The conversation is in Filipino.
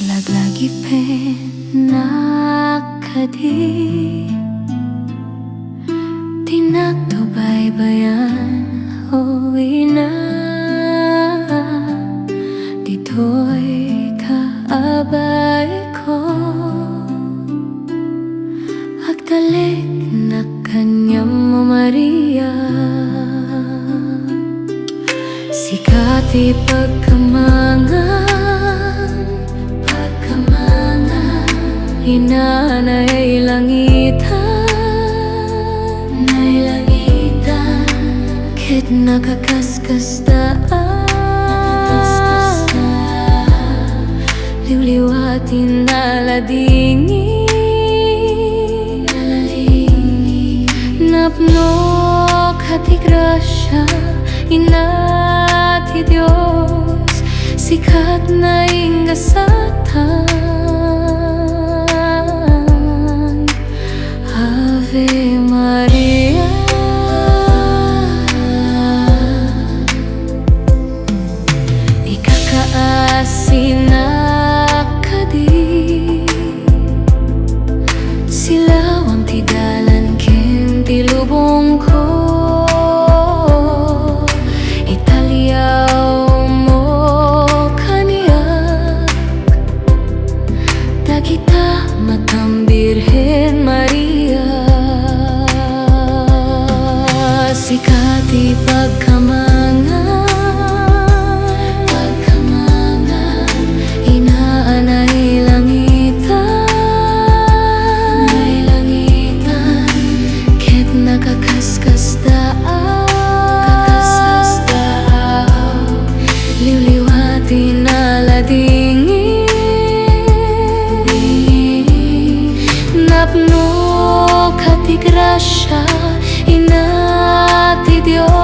Laglagipin nakadi tinagtubaybayan o ina dito'y kaabay ko agdalik na kanyang mo Maria sikati pagkamangan Inanay langitan, ket nakakaskastaan liwliwatin naladingi napnok hati grasya inati Diyos sikat na ingasatan Ave Maria ikakaasin akadi silawang tidalan ken tilubong ko italiaw mo kaniyak dagita matambirhen Maria sikati pagkamangan inaanay langitan ket nakakaskasdaan liwliwatin naladingi napno kati grasya inati Diyos